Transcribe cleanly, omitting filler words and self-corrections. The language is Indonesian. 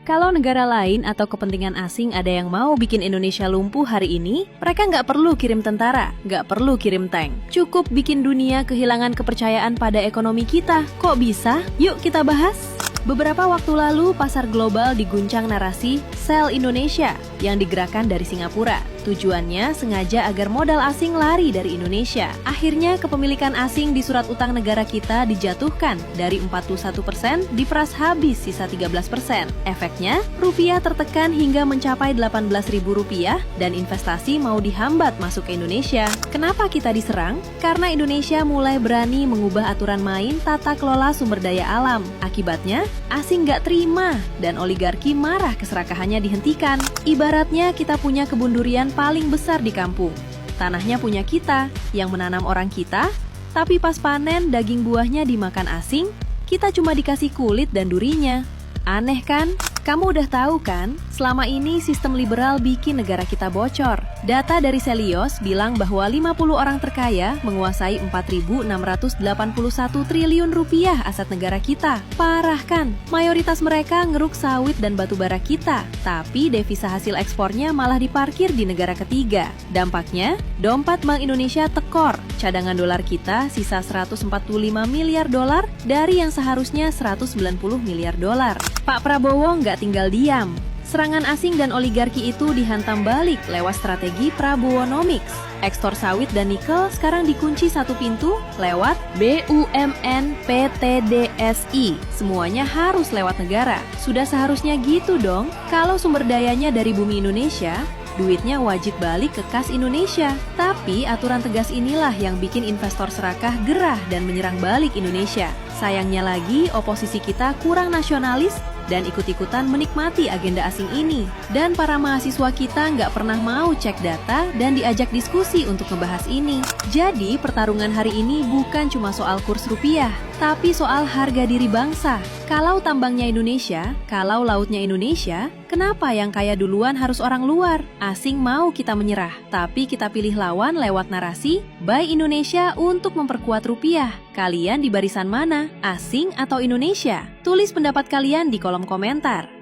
Kalau negara lain atau kepentingan asing ada yang mau bikin Indonesia lumpuh hari ini, mereka nggak perlu kirim tentara, nggak perlu kirim tank. Cukup bikin dunia kehilangan kepercayaan pada ekonomi kita. Kok bisa? Yuk kita bahas! Beberapa waktu lalu, pasar global diguncang narasi Sell Indonesia yang digerakkan dari Singapura. Tujuannya sengaja agar modal asing lari dari Indonesia. Akhirnya kepemilikan asing di surat utang negara kita dijatuhkan dari 41% diperas habis sisa 13%. Efeknya, rupiah tertekan hingga mencapai Rp18.000 dan investasi mau dihambat masuk ke Indonesia. Kenapa kita diserang? Karena Indonesia mulai berani mengubah aturan main tata kelola sumber daya alam. Akibatnya, asing nggak terima dan oligarki marah keserakahannya dihentikan. Ibaratnya kita punya kebun durian paling besar di kampung. Tanahnya punya kita, yang menanam orang kita, tapi pas panen daging buahnya dimakan asing, kita cuma dikasih kulit dan durinya. Aneh kan? Kamu udah tahu kan, selama ini sistem liberal bikin negara kita bocor. Data dari Selios bilang bahwa 50 orang terkaya menguasai 4.681 triliun rupiah aset negara kita. Parah kan? Mayoritas mereka ngeruk sawit dan batu bara kita, tapi devisa hasil ekspornya malah diparkir di negara ketiga. Dampaknya, dompet Bank Indonesia tekor. Cadangan dolar kita sisa 145 miliar dolar dari yang seharusnya 190 miliar dolar. Pak Prabowo nggak tinggal diam. Serangan asing dan oligarki itu dihantam balik lewat strategi Prabowonomics. Ekspor sawit dan nikel sekarang dikunci satu pintu lewat BUMN PTDSI. Semuanya harus lewat negara. Sudah seharusnya gitu dong. Kalau sumber dayanya dari bumi Indonesia, duitnya wajib balik ke kas Indonesia. Tapi aturan tegas inilah yang bikin investor serakah gerah dan menyerang balik Indonesia. Sayangnya lagi, oposisi kita kurang nasionalis dan ikut-ikutan menikmati agenda asing ini. Dan para mahasiswa kita nggak pernah mau cek data dan diajak diskusi untuk ngebahas ini. Jadi pertarungan hari ini bukan cuma soal kurs rupiah, tapi soal harga diri bangsa. Kalau tambangnya Indonesia, kalau lautnya Indonesia, kenapa yang kaya duluan harus orang luar? Asing mau kita menyerah, tapi kita pilih lawan lewat narasi Buy Indonesia untuk memperkuat rupiah. Kalian di barisan mana? Asing atau Indonesia? Tulis pendapat kalian di kolom komentar.